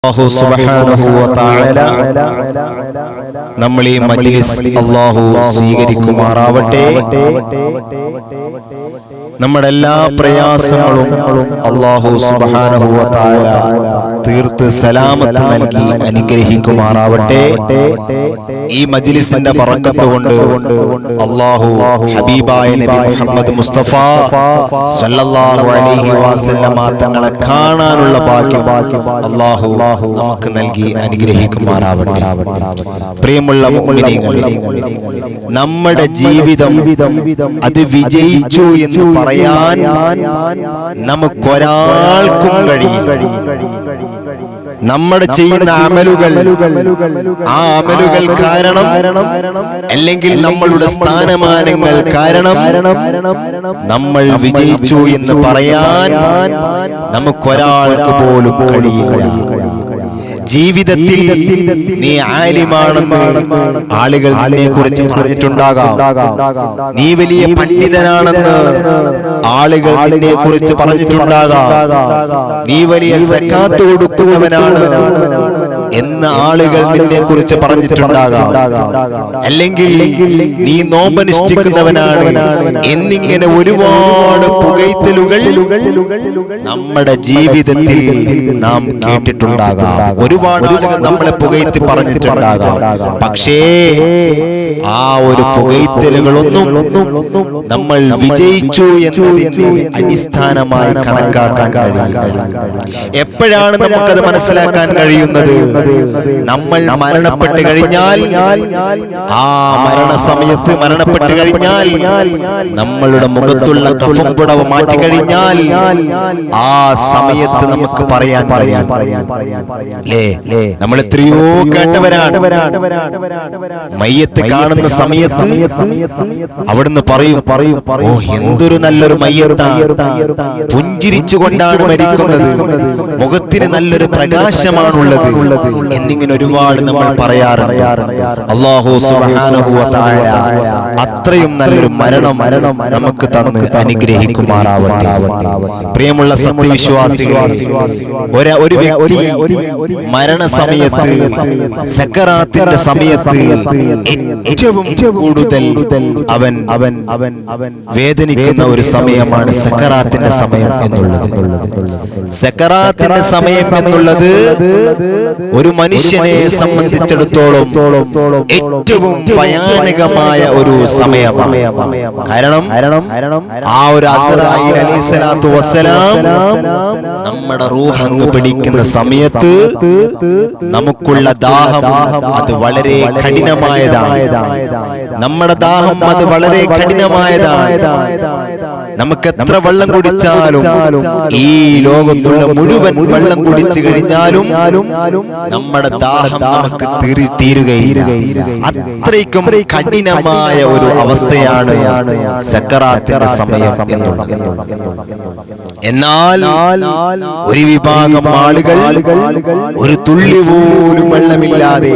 അല്ലാഹു സുബ്ഹാനഹു വ തആല നമ്മളീ മജ്ലിസ് അല്ലാഹു സ്വീകരിക്കുമാറാവട്ടെ. നമ്മുടെ എല്ലാ പ്രയാസങ്ങളും അല്ലാഹു സുബ്ഹാനഹു വ തആല തീർത്ത് സലാമത്ത് നൽകി അനുഗ്രഹിക്കുമാറാവട്ടെ. ഈ മജ്ലിസിന്റെ ബറക്കത്ത് കൊണ്ട് അല്ലാഹു ഹബീബായ നബി മുഹമ്മദ് മുസ്തഫ സല്ലല്ലാഹു അലൈഹി വസല്ലമ തങ്ങളെ കാണാനുള്ള ഭാഗ്യം അല്ലാഹു നമുക്ക് നൽകി അനുഗ്രഹിക്കുമാറാവട്ടെ. പ്രിയമുള്ള മുഅ്മിനീങ്ങളെ, നമ്മുടെ ജീവിതം അത് വിജയിച്ചു എന്ന് പറയാൻ നമുക്കൊരാൾക്കും കഴിയില്ല. നമ്മുടെ ചെയ്യുന്ന അമലുകൾ, ആ അമലുകൾ കാരണം അല്ലെങ്കിൽ നമ്മളുടെ സ്ഥാനമാനങ്ങൾ കാരണം നമ്മൾ വിജയിച്ചു എന്ന് പറയാൻ നമുക്കൊരാൾക്ക് പോലും കഴിയില്ല. ജീവിതത്തിൽ നീ ആലിമാണെന്ന് ആളുകൾ നിന്നെ കുറിച്ച് പറഞ്ഞിട്ടുണ്ടാകാം. നീ വലിയ പണ്ഡിതനാണെന്ന് ആളുകൾ നിന്നെ കുറിച്ച് പറഞ്ഞിട്ടുണ്ടാകാം. നീ വലിയ സക്കാത്ത് കൊടുക്കുന്നവനാണ് എന്ന് ആളുകൾ നിന്നെ കുറിച്ച് പറഞ്ഞിട്ടുണ്ടാകാം. അല്ലെങ്കിൽ നീ നോമ്പനുഷ്ഠിക്കുന്നവനാണ് എന്നിങ്ങനെ ഒരുപാട് പുകഴ്ത്തലുകൾ നമ്മുടെ ജീവിതത്തിൽ നാം കേട്ടിട്ടുണ്ടാകാം. ഒരുപാട് ആളുകൾ നമ്മളെ പുകഴ്ത്തി പറഞ്ഞിട്ടുണ്ടാകാം. പക്ഷേ ആ ഒരു പുകഴ്ത്തലുകളൊന്നും നമ്മൾ വിജയിച്ചു എന്നതിന്റെ അടിസ്ഥാനമായി കണക്കാക്കാൻ കഴിയില്ല. എപ്പോഴാണ് നമുക്കത് മനസ്സിലാക്കാൻ കഴിയുന്നത്? നമ്മൾ മരണപ്പെട്ട് കഴിഞ്ഞാൽ, ആ മരണസമയത്ത് മരണപ്പെട്ട് കഴിഞ്ഞാൽ, നമ്മളുടെ മുഖത്തുള്ള കഫം പുടവ മാറ്റി കഴിഞ്ഞാൽ ആ സമയത്ത് നമുക്ക് പറയാൻ കഴിയും. നമ്മൾ എത്രയോ കേട്ടവരാണ്. മയ്യത്ത് കാണുന്ന സമയത്ത് അവിടുന്ന് പറയും, ഓ എന്തൊരു നല്ലൊരു മയ്യത്താണ്, പുഞ്ചിരിച്ചുകൊണ്ടാണ് മരിക്കുന്നത്, മുഖത്തിന് നല്ലൊരു പ്രകാശമാണുള്ളത് എന്നിങ്ങനെ ഒരുപാട് നമ്മൾ പറയാറുണ്ട്. അല്ലാഹു സുബ്ഹാനഹു വ തആല അത്രയും നല്ലൊരു മരണം നമുക്ക് തന്ന് അനുഗ്രഹിക്കുമാറാവട്ടെ. പ്രിയമുള്ള സത്യവിശ്വാസികളെ, ഒരു വ്യക്തി മരണസമയത്ത്, സക്കറാത്തിന്റെ സമയത്ത് ഏറ്റവും കൂടുതൽ അവൻ വേദനിക്കുന്ന ഒരു സമയമാണ് സക്കറാത്തിന്റെ സമയം എന്നുള്ളത്. സക്കറാത്തിന്റെ സമയം എന്നുള്ളത് ഒരു മനുഷ്യനെ സംബന്ധിച്ചിടത്തോളം ഏറ്റവും ഭയാനകമായ ഒരു സമയമാണ്. കാരണം ആ ഒരു അസ്റായീൽ അലൈഹിസ്സലാത്തു വസ്സലാം നമ്മുടെ റൂഹ് അങ്ങ് പിടിക്കുന്ന സമയത്ത് നമുക്കുള്ള ദാഹം അത് വളരെ കഠിനമായതാണ്. നമ്മുടെ ദാഹം അത് വളരെ കഠിനമായതാണ്. നമുക്ക് എത്ര വെള്ളം കുടിച്ചാലും, ഈ ലോകത്തുള്ള മുഴുവൻ വെള്ളം കുടിച്ചു കഴിഞ്ഞാലും നമ്മുടെ ദാഹം നമുക്ക് തീരുകയില്ല. അത്രയ്ക്കും കഠിനമായ ഒരു അവസ്ഥയാണ് സക്കറാത്തിന്റെ സമയം എന്നുള്ളത്. എന്നാൽ ഒരു വിഭാഗം ആളുകൾ ഒരു തുള്ളി പോലും വെള്ളമില്ലാതെ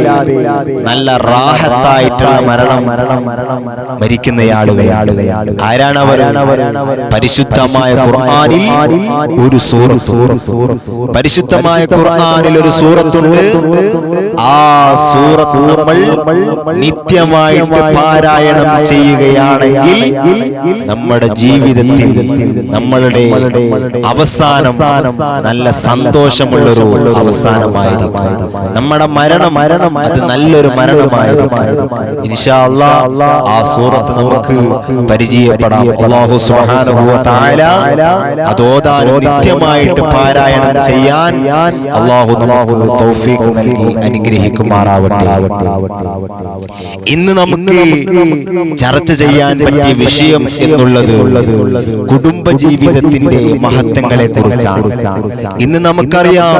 നല്ല റാഹത്തായിട്ടുള്ള മരണം മരിക്കുന്ന ആളുകൾ ആരാണ്? അവർ പരിശുദ്ധമായ ഖുർആനിൽ ഒരു സൂറത്ത്, പരിശുദ്ധമായ ഖുർആനിൽ ഒരു സൂറത്തുണ്ട്. ആ സൂറത്ത് നമ്മൾ നിത്യമായിട്ട് പാരായണം ചെയ്യുകയാണെങ്കിൽ നമ്മുടെ ജീവിതത്തിൽ നമ്മളുടെ അവസാനം നല്ല സന്തോഷമുള്ളൊരു അവസാനമായിരിക്കും. നമ്മുടെ മരണം അത് നല്ലൊരു മരണമായിരിക്കും. ഇൻഷാ അല്ലാഹ് ആ സൂറത്ത് നമുക്ക് പരിചയപ്പെടാം. അല്ലാഹു സുബ്ഹാനഹു വ തആല അത് ഓതാനും നിത്യമായിട്ട് പാരായണം ചെയ്യാൻ അല്ലാഹു നമുക്ക് തൗഫീഖ് നൽകി അനുഗ്രഹിക്കുമാറാവട്ടെ. ഇന്ന് നമുക്ക് ചർച്ച ചെയ്യാൻ പറ്റിയ വിഷയം എന്നുള്ളത് കുടുംബജീവിതത്തിന്റെ മഹത്വങ്ങളെ കുറിച്ചാണ്. ഇന്ന് നമുക്കറിയാം,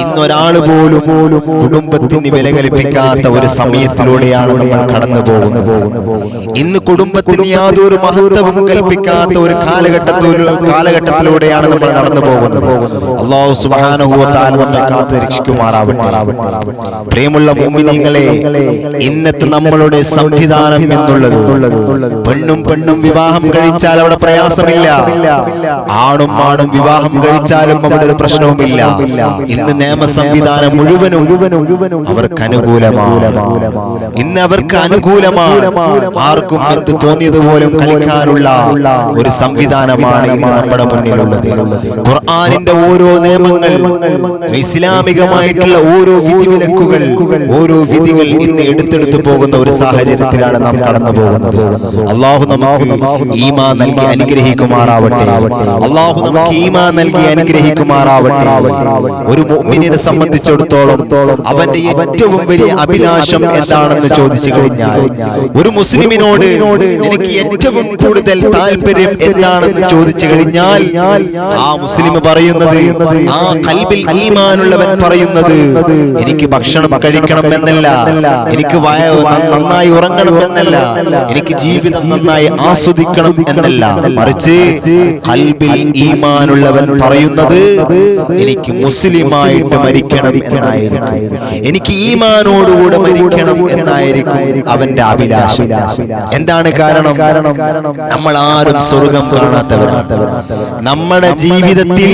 ഇന്നൊരാൾ പോലും കുടുംബത്തിന് വില കൽപ്പിക്കാത്ത ഒരു സമയത്തിലൂടെയാണ് നമ്മൾ കടന്നു പോകുന്നത്. ഇന്ന് കുടുംബത്തിന് യാതൊരു മഹത്വവും കൽപ്പിക്കാത്ത ഒരു കാലഘട്ടത്തിലൂടെയാണ് നമ്മൾ നടന്നു പോകുന്നത്. അല്ലാഹു സുബ്ഹാനഹു വ തആല നമ്മെ കാത്ത് രക്ഷിക്കുമാറാവട്ടെ. പ്രിയമുള്ള മുഅ്മിനീങ്ങളെ, ഇന്നത്തെ നമ്മളുടെ സംവിധാനം എന്നുള്ളത് പെണ്ണും പെണ്ണും വിവാഹം കഴിച്ചാൽ അവിടെ പ്രയാസമില്ല, ആണും ആണും വിവാഹം കഴിച്ചാലും അവിടെ ഒരു പ്രശ്നവുമില്ല. ഇന്ന് നിയമ സംവിധാനം മുഴുവനും അവർക്ക് അനുകൂലമാണ്. ഇന്ന് അവർക്ക് അനുകൂലമാണ്. ആർക്കും എന്ത് തോന്നിയതുപോലും കളിക്കാനുള്ള ഒരു സംവിധാനമാണ് ഇന്ന് നമ്മുടെ മുന്നിലുള്ളത്. ഖുർആനിന്റെ ഓരോ നിയമങ്ങൾ, ഇസ്ലാമികമായിട്ടുള്ള ഓരോ വിധിവിലക്കുകൾ, ഓരോ വിധികൾ ഇന്ന് എടുത്തെടുത്തു പോകുന്ന ഒരു സാഹചര്യത്തിലാണ് നാം കടന്നു പോകുന്നത്. അള്ളാഹു നമുക്ക് ഈമാൻ നൽകി അനുഗ്രഹിക്കുമാറാവട്ടെ. അള്ളാഹു നമുക്ക് ഈമാൻ നൽകി അനുഗ്രഹിക്കുമാറാവട്ടെ. ഒരു മുഅ്മിനിനെ സംബന്ധിച്ചിടത്തോളം അവന്റെ ഏറ്റവും വലിയ അഭിലാഷം എന്താണെന്ന് ചോദിച്ചു കഴിഞ്ഞാൽ, ഒരു മുസ്ലിമിനോട് നിനക്ക് ഏറ്റവും കൂടുതൽ താല്പര്യം എന്താണെന്ന് ചോദിച്ചു കഴിഞ്ഞാൽ, ആ മുസ്ലിം പറയുന്നത്, ആ ഖൽബിൽ ഈമാനുള്ളവൻ പറയുന്നത്, എനിക്ക് ഭക്ഷണം കഴിക്കണം എന്നല്ല, എനിക്ക് നന്നായി ഉറങ്ങണം എന്നല്ല, എനിക്ക് ജീവിതം നന്നായി ആസ്വദിക്കണം എന്നല്ല, മറിച്ച് ഖൽബിൽ ഈമാനുള്ളവൻ പറയുന്നത് എനിക്ക് മുസ്ലിമായിട്ട് മരിക്കണം എന്നായിരിക്കും, എനിക്ക് ഈമാനോടുകൂടെ മരിക്കണം എന്നായിരിക്കും അവന്റെ അഭിലാഷം. എന്താണ് കാരണം? നമ്മൾ ആരും സ്വർഗം കാണാത്തവരാണ്. നമ്മുടെ ജീവിതത്തിൽ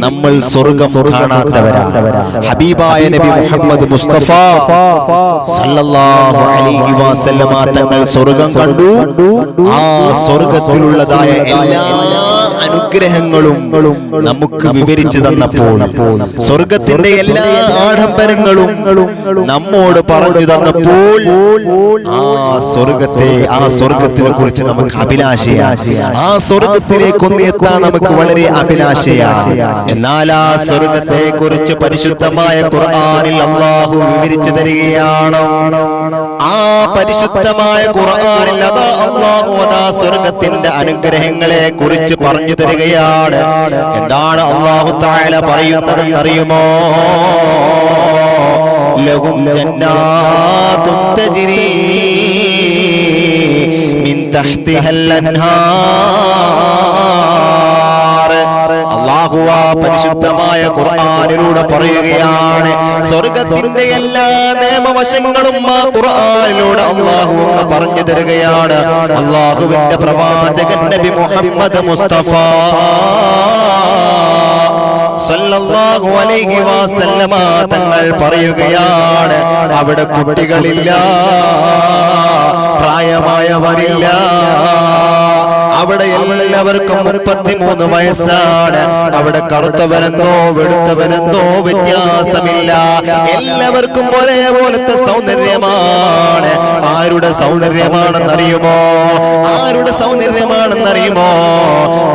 നമ്മൾ സ്വർഗം കാണാത്തവരാണ്. ഹബീബായ നബി മുഹമ്മദ് മുസ്തഫ സല്ലല്ലാഹു അലൈഹി വസല്ലമ തങ്ങൾ സ്വർഗം കണ്ടു. ആ സ്വർഗത്തിലുള്ളതായ എല്ലാ അനുഗ്രഹങ്ങളും നമുക്ക് വിവരിച്ചു തന്നപ്പോൾ, സ്വർഗത്തിന്റെ എല്ലാ ആഡംബരങ്ങളും നമ്മോട് പറഞ്ഞു തന്നപ്പോൾ, ആ സ്വർഗത്തിനെ കുറിച്ച് നമുക്ക് അഭിലാഷയാണ്. ആ സ്വർഗത്തിലേക്കൊന്ന് എത്താൻ നമുക്ക് വളരെ അഭിലാഷയാണ്. എന്നാൽ ആ സ്വർഗത്തെ കുറിച്ച് പരിശുദ്ധമായ ഖുർആനിൽ അല്ലാഹു വിവരിച്ചു തരികയാണ്. ആ പരിശുദ്ധമായ ഖുർആനിൽ അല്ലാഹു സ്വർഗത്തിന്റെ അനുഗ്രഹങ്ങളെ കുറിച്ച് പറഞ്ഞു തരികയാണ്. എന്താണ് അല്ലാഹു തആല പറയുന്നതെന്ന് അറിയുമോ? ലഹും ജന്നാതുൻ തജ്രി മിൻ തഹ്തിഹൽ അൻഹാർ. അല്ലാഹു പരിശുദ്ധമായ ഖുർആനിലൂടെ പറയുകയാണ്, സ്വർഗത്തിന്റെ എല്ലാ നിയമവശങ്ങളും ആ ഖുർആനിലൂടെ അല്ലാഹു പറഞ്ഞു തരികയാണ്. അല്ലാഹുവിന്റെ പ്രവാചകൻ നബി മുഹമ്മദ് മുസ്തഫ സല്ലല്ലാഹു അലൈഹി വസല്ലമ തങ്ങൾ പറയുകയാണ്, അവിടെ കുട്ടികളില്ല, പ്രായമായവരില്ല, അവിടെ എല്ലാവർക്കും 33 വയസ്സാണ്. അവിടെ കറുത്തവനെന്നോ വെളുത്തവനെന്നോ വ്യത്യാസമില്ല, എല്ലാവർക്കും ഒരേപോലത്തെ സൗന്ദര്യമാണ്. ആരുടെ സൗന്ദര്യമാണെന്നറിയുമോ? ആരുടെ സൗന്ദര്യമാണെന്നറിയുമോ?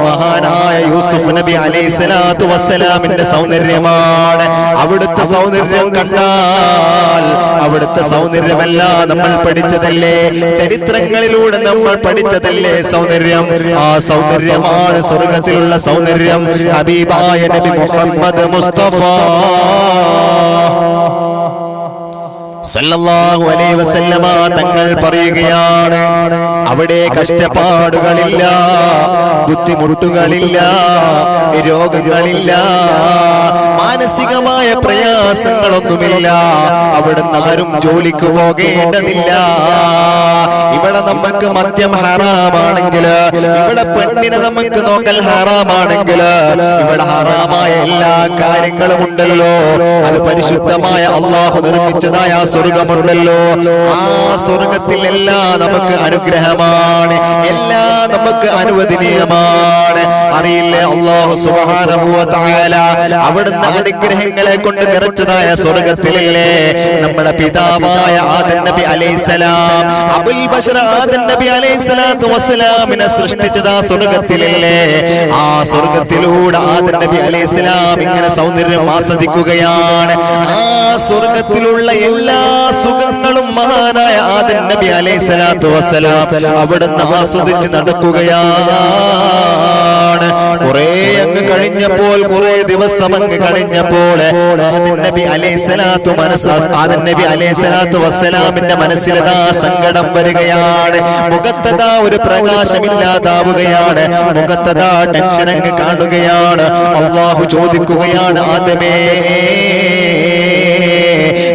മഹാനായ യൂസുഫ് നബി അലൈഹിസ്സലാത്തു വസ്സലാമിന്റെ സൗന്ദര്യമാണ്. അവിടുത്തെ സൗന്ദര്യം കണ്ടാൽ, അവിടുത്തെ സൗന്ദര്യമല്ല നമ്മൾ പഠിച്ചതല്ലേ, ചരിത്രങ്ങളിലൂടെ നമ്മൾ പഠിച്ചതല്ലേ സൗന്ദര്യം. ആ സൗന്ദര്യമാണ് സ്വർഗത്തിലുള്ള സൗന്ദര്യം. ഹബീബായ നബി മുഹമ്മദ് മുസ്തഫ സല്ലല്ലാഹു അലൈഹി വസല്ലമ തങ്ങൾ പറയുകയാണ്, അവിടെ കഷ്ടപ്പാടുകളില്ല, ബുദ്ധിമുട്ടുകളില്ല, രോഗങ്ങളില്ല, മാനസികമായ പ്രയാസങ്ങളൊന്നുമില്ല. അവിടുന്ന് ആരും ജോലിക്ക് പോകേണ്ടതില്ല. ഇവിടെ നമുക്ക് മദ്യം ഹറാമാണെങ്കിൽ, ഇവിടെ പെണ്ണിനെ നമുക്ക് നോക്കൽ ഹറാമാണെങ്കിൽ, ഇവിടെ ഹറാമായ എല്ലാ കാര്യങ്ങളും ഉണ്ടല്ലോ. അത് പരിശുദ്ധമായ അല്ലാഹു നിർമ്മിച്ചതായ സ്വർഗമുണ്ടല്ലോ. ആ സ്വർഗത്തിൽ എല്ലാം നമുക്ക് അനുഗ്രഹമാണ്, എല്ലാം നമുക്ക് അനുവദനീയമാണ്. അറിയില്ലേ, അല്ലാഹു സുബ്ഹാനഹു വ തആല അവിടുന്ന് അനുഗ്രഹങ്ങളെ കൊണ്ട് നിറച്ചതായ സ്വർഗത്തിലല്ലേ നമ്മുടെ പിതാവായ ആദം നബി അലൈഹിസ്സലാം, അബുൽ ബശർ ആദം നബി അലൈഹിസ്സലാത്തു വസ്സലാമിനെ സൃഷ്ടിച്ചത് ആ സ്വർഗത്തിലല്ലേ. ആ സ്വർഗത്തിലൂടെ ആദം നബി അലൈഹിസ്സലാം ഇങ്ങനെ സൗന്ദര്യം ആസ്വദിക്കുകയാണ്. ആ സ്വർഗത്തിലുള്ള എല്ലാ സുഖങ്ങളും മഹാനായ ആദം നബി അലൈഹിസ്സലാത്തു വസ്സലാം അവിടുന്ന് ആസ്വദിച്ച് നടക്കുകയാണ്. കുറെ അങ്ങ് കഴിഞ്ഞപ്പോൾ, കുറെ ദിവസം അങ്ങ് കഴിഞ്ഞപ്പോൾ ആദം നബി അലൈഹിസ്സലാത്തു വസ്സലാമിന്റെ മനസ്സിലതാ സങ്കടം വരികയാണ്. മുഖത്തതാ ഒരു പ്രകാശമില്ലാതാവുകയാണ്. മുഖത്തതാ ടെൻഷൻ അങ്ങ് കാണുകയാണ്. അല്ലാഹു ചോദിക്കുകയാണ്, ആദമേ,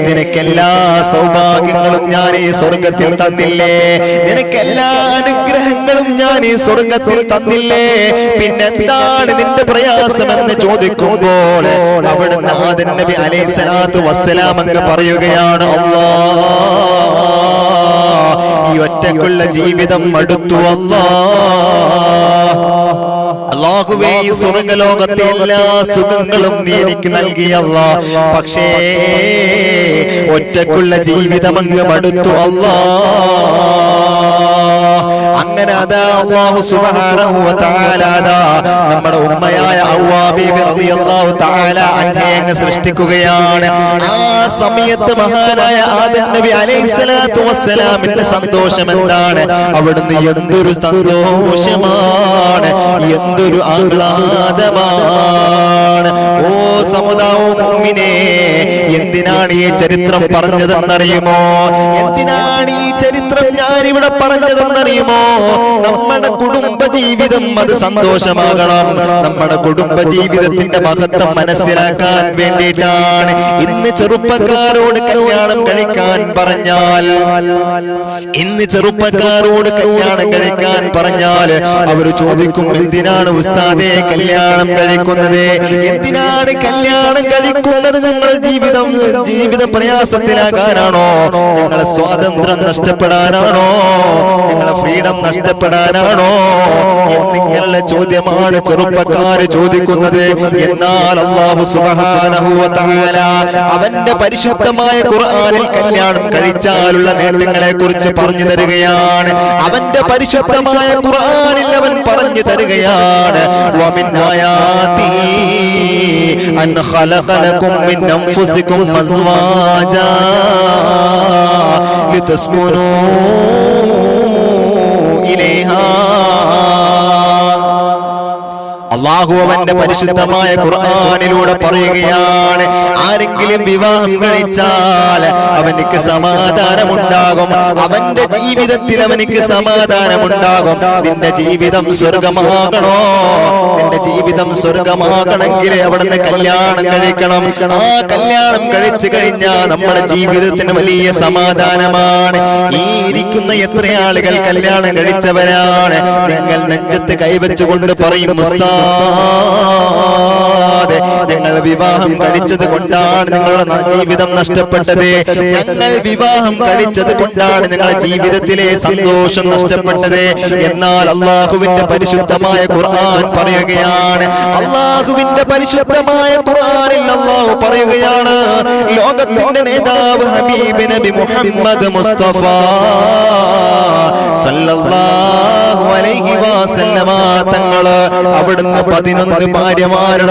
നിനക്ക് എല്ലാ സൗഭാഗ്യങ്ങളും ഞാൻ ഈ സ്വർഗത്തിൽ തന്നില്ലേ? നിനക്ക് എല്ലാ അനുഗ്രഹങ്ങളും ഞാൻ ഈ സ്വർഗത്തിൽ തന്നില്ലേ? പിന്നെന്താണ് നിന്റെ പ്രയാസമെന്ന് ചോദിക്കുമ്പോൾ അവിടുന്ന് ആദം നബി അലൈഹിസ്സലാത്തു വസ്സലാം അങ്ങ് പറയുകയാണ്, ഈ ഒറ്റക്കുള്ള ജീവിതം മടുത്തു അല്ലാഹുവേ, ഈ സ്വർഗലോകത്തെ എല്ലാ സുഖങ്ങളും നീ എനിക്ക് നൽകിയല്ലാ, പക്ഷേ ഒറ്റക്കുള്ള ജീവിതം അങ്ങ് മടുത്തു അല്ലാ. അങ്ങനെ അതാ അല്ലാഹു സുബ്ഹാനഹു വ തആല നമ്മുടെ ഉമ്മയായ ഹവ്വാ ബീബി റളിയല്ലാഹു തആല അൻഹയെ സൃഷ്ടിക്കുകയാണ്. ആ സമയത്ത് മഹാനായ ആദം നബി അലൈഹിസ്സലാത്തു വസ്സലാമിന്റെ സന്തോഷം എന്താണ്? അവിടുന്ന് എന്തൊരു സന്തോഷമാണ്, എന്തൊരു ആഹ്ലാദമാണ്. ഓ സമുദായം മുഅ്മിനേ, എന്തിനാണ് ഈ ചരിത്രം പറഞ്ഞതെന്നറിയുമോ? എന്തിനാണ് ഈ ചരിത്രം ഞാൻ ഇവിടെ പറഞ്ഞതെന്നറിയുമോ? നമ്മുടെ കുടുംബ ജീവിതം അത് സന്തോഷമാകണം. നമ്മുടെ കുടുംബ ജീവിതത്തിന്റെ മഹത്വം മനസ്സിലാക്കാൻ വേണ്ടിയിട്ടാണ്. ഇന്ന് ചെറുപ്പക്കാരോട് കല്യാണം കഴിക്കാൻ പറഞ്ഞാൽ അവർ ചോദിക്കും, എന്തിനാണ് ഉസ്താദേ കല്യാണം കഴിക്കുന്നത്? എന്തിനാണ് കല്യാണം കഴിക്കുന്നത്? ഞങ്ങളുടെ ജീവിത പ്രയാസത്തിലാകാനാണോ? ഞങ്ങളെ സ്വാതന്ത്ര്യം നഷ്ടപ്പെടാനാണോ? ഞങ്ങളെ ഫ്രീഡം നഷ്ടപ്പെടാനാണോ? എന്നിങ്ങനെയുള്ള ചോദ്യമാണ് ചെറുപ്പക്കാര് ചോദിക്കുന്നത്. എന്നാൽ അല്ലാഹു സുബ്ഹാനഹു വ തആല അവന്റെ പരിശുദ്ധമായ ഖുർആനിൽ കല്യാണം കഴിച്ചാലുള്ള നേട്ടങ്ങളെ കുറിച്ച് പറഞ്ഞു തരികയാണ്. അവന്റെ പരിശുദ്ധമായ ഖുർആനിൽ അവൻ പറഞ്ഞു തരികയാണ്, വമിൻ ആയാതിഹി അൻ ഖലഖ ലക്കും മിൻ അൻഫുസികും അസ്വാജാ ലിതസ്കുനൂ ഇലൈഹാ. അല്ലാഹു അവന്റെ പരിശുദ്ധമായ ഖുർആനിലൂടെ പറയുകയാണ്, ആരെങ്കിലും വിവാഹം കഴിച്ചാൽ അവനിക്ക് സമാധാനമുണ്ടാകും, അവന്റെ ജീവിതത്തിൽ അവനിക്ക് സമാധാനമുണ്ടാകും. നിന്റെ ജീവിതം സ്വർഗമാകണോ? നിന്റെ ജീവിതം സ്വർഗമാകണമെങ്കിൽ അവിടുന്ന് കല്യാണം കഴിക്കണം. ആ കല്യാണം കഴിച്ചു കഴിഞ്ഞാൽ നമ്മുടെ ജീവിതത്തിന് വലിയ സമാധാനമാണ്. ഈ ഇരിക്കുന്ന എത്ര ആളുകൾ കല്യാണം കഴിച്ചവരാണ്? നിങ്ങൾ നെഞ്ചത്ത് കൈവച്ചുകൊണ്ട് പറയും, ഉസ്താദ് ഞങ്ങൾ വിവാഹം കഴിച്ചത് കൊണ്ടാണ് നിങ്ങളുടെ ജീവിതം നഷ്ടപ്പെട്ടത്, ഞങ്ങൾ വിവാഹം കഴിച്ചത് കൊണ്ടാണ് ഞങ്ങളുടെ ജീവിതത്തിലെ സന്തോഷം നഷ്ടപ്പെട്ടത്. എന്നാൽ അല്ലാഹുവിന്റെ പരിശുദ്ധമായ ഖുർആൻ പറയുകയാണ്, അല്ലാഹുവിന്റെ പരിശുദ്ധമായ ഖുർആനിൽ അല്ലാഹു പറയുകയാണ്, ലോകത്തിന്റെ നേതാവ് ഹബീബ് നബി മുഹമ്മദ് മുസ്തഫ സല്ലല്ലാഹു അലൈഹി വസല്ലമ തങ്ങള് അവിടുന്ന് 11 ഭാര്യമാരെ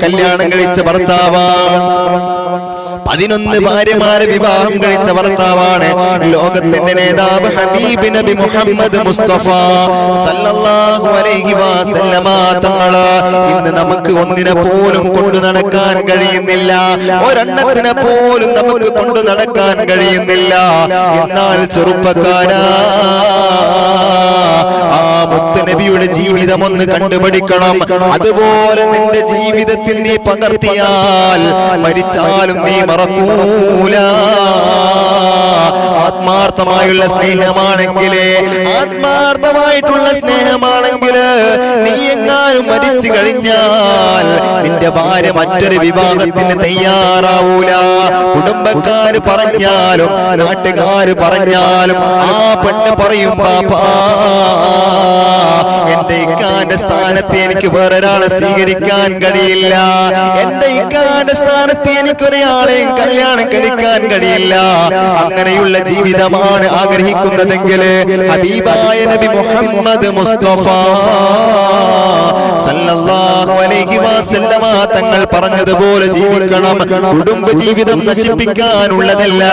കല്യാണം കഴിച്ച ഭർത്താവാണ്. 11 ഭാര്യമാരെ വിവാഹം കഴിച്ച ഭർത്താവാണ് ലോകത്തിന്റെ നേതാവ് ഹബീബ് നബി മുഹമ്മദ് മുസ്തഫ സല്ലല്ലാഹു അലൈഹി വസല്ലമ തങ്ങള്. ഇന്ന് നമുക്ക് ഒന്നിനെ പോലും കൊണ്ടു നടക്കാൻ കഴിയുന്നില്ല, ഒരെണ്ണത്തിനെ പോലും നമുക്ക് കൊണ്ടു നടക്കാൻ കഴിയുന്നില്ല. എന്നാൽ ചെറുപ്പക്കാരാ, ആ മുത്തുനബിയുടെ ജീവിതം ഒന്ന് കണ്ടുപിടിക്കണം. അതുപോലെ നിന്റെ ജീവിതത്തിൽ നീ പകർത്തിയാൽ മരിച്ചാലും നീ മറക്കൂല. ആത്മാർത്ഥമായുള്ള സ്നേഹമാണെങ്കിൽ നീ എങ്ങാനും മരിച്ചു കഴിഞ്ഞാൽ നിന്റെ ഭാര്യ മറ്റൊരു വിവാഹത്തിന് തയ്യാറാവൂല. കുടുംബക്കാര് പറഞ്ഞാലും നാട്ടുകാര് പറഞ്ഞാലും ആ പെണ്ണ് പറയും, പാപ്പാ എന്റെ ഇക്കാന്റെ സ്ഥാനത്ത് എനിക്ക് വേറൊരാളെ സ്വീകരിക്കാൻ കഴിയില്ല, എന്റെ ഇക്കാന്റെ സ്ഥാനത്ത് എനിക്കൊരാളെയും കല്യാണം കഴിക്കാൻ കഴിയില്ല. അങ്ങനെയുള്ള ജീവിതമാണ് ആഗ്രഹിക്കുന്നതെങ്കിൽ ഹബീബായ നബി മുഹമ്മദ് മുസ്തഫ സല്ലല്ലാഹു അലൈഹി വസല്ലമ തങ്ങൾ പറഞ്ഞതുപോലെ ജീവിക്കണം. കുടുംബ ജീവിതം നശിപ്പിക്കാനുള്ളതല്ല,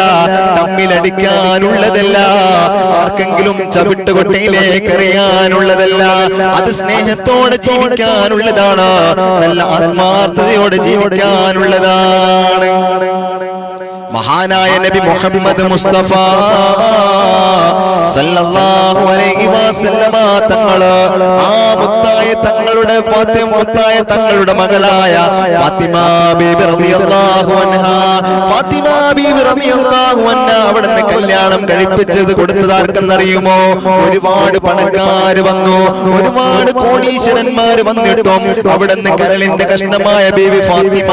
തമ്മിലടിക്കാനുള്ളതല്ല, ആർക്കെങ്കിലും ചവിട്ടുകൊട്ടയിലേക്ക് എറിയാനുള്ളതല്ല. അത് സ്നേഹത്തോടെ ജീവിക്കാനുള്ളതാണ്, നല്ല ആത്മാർത്ഥതയോടെ ജീവിക്കാനുള്ളതാണ്. മഹാനായ നബി മുഹമ്മദ് മുസ്തഫ സല്ലല്ലാഹു അലൈഹി വസല്ലമ തങ്ങള് ആ മുത്തായ തങ്ങളുടെ മുത്തായ തങ്ങളുടെ മകളായ ഫാത്തിമ ബീബി റളിയല്ലാഹു അൻഹാ അവിടുന്ന് കല്യാണം കഴിപ്പിച്ചത് കൊടുത്തത് ആർക്കെന്നറിയുമോ? ഒരുപാട് പണക്കാര് വന്നു, ഒരുപാട് കോടീശ്വരന്മാര് വന്നിട്ടും അവിടുന്ന് കരളിന്റെ കഷ്ണമായ ബീബി ഫാത്തിമ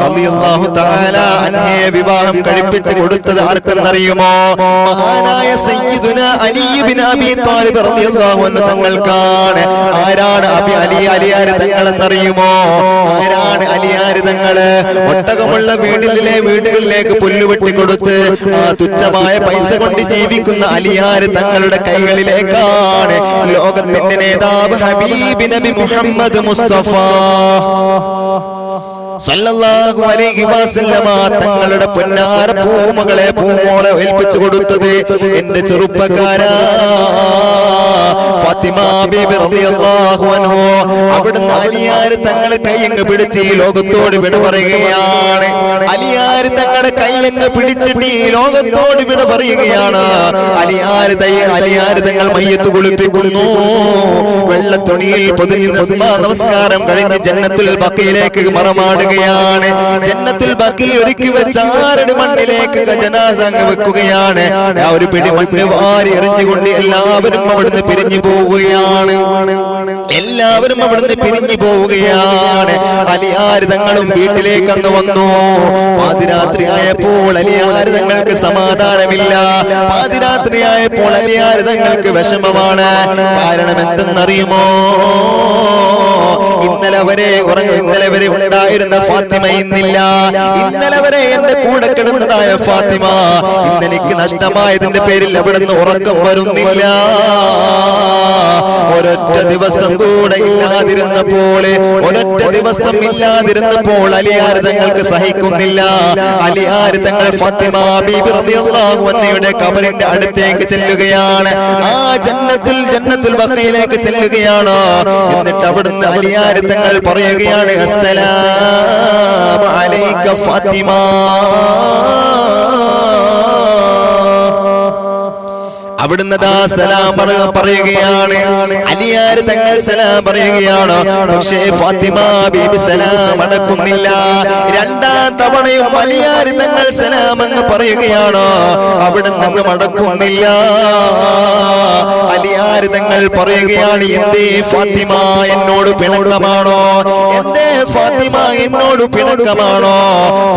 റളിയല്ലാഹു തആല അൻഹയെ വിവാഹം കഴിപ്പിച്ച് കൊടുത്തത് ആർക്കെന്നറിയുമോ? മഹാനായ സയ്യിദുന അലി ഇബ്നു അബീ ത്വാലിബ് റളിയല്ലാഹു അൻഹു തങ്ങൾക്കാണ്. ആരാണ് അലിയാര് തങ്ങളെന്നറിയുമോ? ആരാണ് അലിയാര് തങ്ങള്? ഒട്ടകമുള്ള വീടുകളിലേക്ക് പുല്ലുവെട്ടി കൊടുത്ത് ആ തുച്ഛമായ പൈസ കൊണ്ട് ജീവിക്കുന്ന അലിയാര് തങ്ങളുടെ കൈകളിലേക്കാണ് ലോകത്തിന്റെ നേതാവ് ഹബീബ് നബി മുഹമ്മദ് മുസ്തഫ സല്ലല്ലാഹു അലൈഹി വസല്ലമ തങ്ങളുടെ പൊന്നാര പൂമോളെ ഏൽപ്പിച്ചു കൊടുത്തത്. എന്റെ ചെറുപ്പക്കാരാ, ഫാത്തിമ ബീബി റളിയല്ലാഹു അൻഹു അവിടുന്ന് അലിയാര് തങ്ങളെ കൈയങ്ങ് പിടിച്ച് ഈ ലോകത്തോട് വിട പറയുകയാണ്. അലിയാര് തങ്ങളുടെ കൈയങ്ങ് പിടിച്ചിട്ട് ഈ ലോകത്തോട് വിട പറയുകയാണ്. അലിയാര് തങ്ങൾ മയ്യത്ത് കുളിപ്പിക്കുന്നു. വെള്ളത്തുണിയിൽ പൊതിഞ്ഞ് നമസ്കാരം കഴിഞ്ഞ് ജന്നത്തുൽ ബഖീയിലേക്ക് മറമാടുകയാണ്. ജന്നത്തുൽ ബഖീ ഒരുക്കി വെച്ച ആരുടെ മണ്ണിലേക്ക് ജനാസ അങ്ങ് വെക്കുകയാണ്. ആ ഒരു പിടി മണ്ണ് വാരി എറിഞ്ഞുകൊണ്ട് എല്ലാവരും അവിടുന്ന് പിരിഞ്ഞു പോവുകയാണ്. അലിയാര് തങ്ങളും വീട്ടിലേക്ക് അങ്ങ് വന്നു. പാതിരാത്രി ആയപ്പോൾ അലിയാര് തങ്ങൾക്ക് സമാധാനമില്ല. പാതിരാത്രി ആയപ്പോൾ അലിയാര് തങ്ങൾക്ക് വിഷമമാണ്. കാരണം എന്തെന്നറിയുമോ? ഇന്നലെ വരെ ഉണ്ടായിരുന്ന ഫാത്തിമ ഇന്നില്ല. ഇന്നലെ വരെ എന്റെ കൂടെ കിടന്നതായ ഫാത്തിമ ഇന്നെനിക്ക് നഷ്ടമായതിന്റെ പേരിൽ അവിടുന്ന് ഉറക്കം വരുന്നില്ല. ഒരൊറ്റ ദിവസം കൂടെ ഇല്ലാതിരുന്നപ്പോൾ അലിയാർ തങ്ങൾക്ക് സഹിക്കുന്നില്ല. അലിയാർ തങ്ങൾ ഫാത്തിമ ബീബി റളിയല്ലാഹു അൻഹയുടെ ഖബറിന്റെ അടുത്തേക്ക് ചെല്ലുകയാണ്. ആ ജന്നത്തുൽ ബഖീയിലേക്ക് ചെല്ലുകയാണ്. എന്നിട്ട് അവിടുന്ന് അലിയാർ തങ്ങൾ പറയുകയാണ്, അസ്സലാമു അലൈക ഫാത്തിമ. അവിടുന്ന് സലാം പറയുകയാണ്. അലിയാര് തങ്ങൾ സലാം പറയുകയാണ്. പക്ഷേ ഫാത്തിമ ബീബി സലാം അടക്കുന്നില്ല. രണ്ടാം തവണയും അലിയാര് തങ്ങൾ സലാം അങ്ങ് പറയുകയാണ്. അവിടുന്ന് അങ്ങ് മടക്കുന്നില്ല. അലിയാര് തങ്ങൾ പറയുകയാണ്, എന്തേ ഫാത്തിമ എന്നോട് പിണക്കമാണോ? എന്തേ ഫാത്തിമ എന്നോട് പിണക്കമാണോ?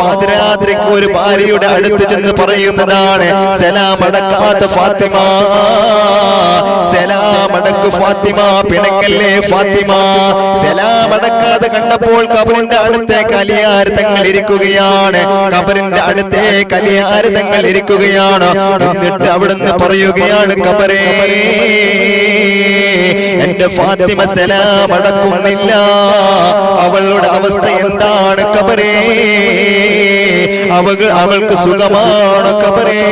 പാതിരാത്രിക്ക് ഒരു ഭാര്യയുടെ അടുത്ത് ചെന്ന് പറയുന്നതാണ്, സലാം അടക്കാത്ത ഫാത്തിമ, സലാമടക്ക് ഫാത്തിമ, പിണക്കല്ലേ ഫാത്തിമ. സലാമടക്കാതെ കണ്ടപ്പോൾ ഖബറിന്റെ അടുത്തേക്ക് അലിയാർ തങ്ങൾ ഇരിക്കുകയാണ്. എന്നിട്ട് അവിടുന്ന് പറയുകയാണ്, ഖബറേ, എന്റെ ഫാത്തിമ സലാം അടക്കുന്നില്ല. അവളുടെ അവസ്ഥ എന്താണ് ഖബറേ? അവൾക്ക് സുഖമാണ് ഖബറേ?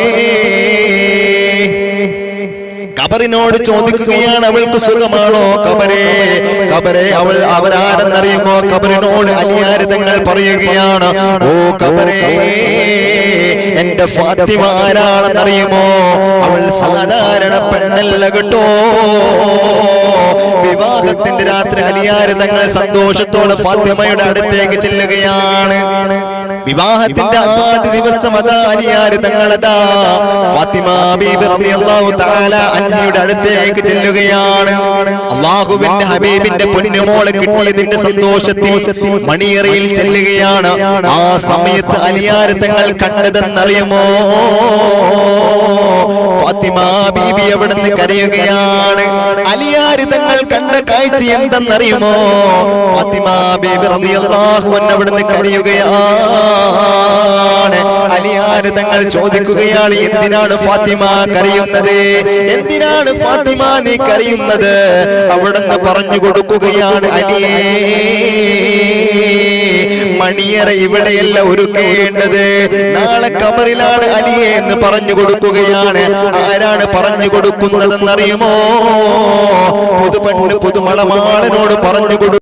ഖബറിനോട് ചോദിക്കുകയാണ്, അവൾക്ക് സുഖമാണോ ഖബറേ? അവരാരെന്നറിയുമോ? ഖബറിനോട് അലിയാര് തങ്ങൾ പറയുകയാണ്, ഓ ഖബറേ, എന്റെ ഫാത്തിമ ആരാണെന്നറിയുമോ? അവൾ സാധാരണ പെണ്ണല്ല കേട്ടോ. വിവാഹത്തിന്റെ രാത്രി അലിയാര് തങ്ങൾ സന്തോഷത്തോടെ ഫാത്തിമയുടെ അടുത്തേക്ക് ചെല്ലുകയാണ്. വിവാഹത്തിന്റെ ആദ്യ ദിവസം അതാ അലിയാര് തങ്ങളതാ ഫാത്തിമ ബീബി റളിയല്ലാഹു തആല അൻഹയുടെ അടുത്തേക്ക് ചെല്ലുകയാണ്. അല്ലാഹുവിന്റെ ഹബീബിന്റെ പൊന്നുമോളെ കിട്ടിയതിന്റെ സന്തോഷത്തിൽ മണിയറയിൽ ചെല്ലുകയാണ്. ആ സമയത്ത് അലിയാര് തങ്ങൾ കണ്ടതെന്നറിയുമോ? ഫാത്തിമ ബീബി അവിടുന്ന് കരയുകയാണ്. അലിയാര് തങ്ങൾ കണ്ട കാഴ്ച എന്തെന്നറിയുമോ? ഫാത്തിമ ബീബി റളിയല്ലാഹു അൻഹ അവിടുന്ന് കരയുകയാണ്. അലിയാര് തങ്ങൾ ചോദിക്കുകയാണ്, എന്തിനാണ് ഫാത്തിമ കരയുന്നത്? എന്തിനാണ് ഫാത്തിമ നീ കരയുന്നത്? അവിടുന്ന് പറഞ്ഞു കൊടുക്കുകയാണ്, അലിയേ, മണിയറ ഇവിടെയല്ല ഒരുക്കേണ്ടത്, നാളെ ഖബറിലാണ് അലിയേ എന്ന് പറഞ്ഞു കൊടുക്കുകയാണ്. ആരാണ് പറഞ്ഞു കൊടുക്കുന്നതെന്നറിയുമോ? പുതുപെണ്ണ് പുതുമളമാളനോട് പറഞ്ഞു കൊടുക്കും.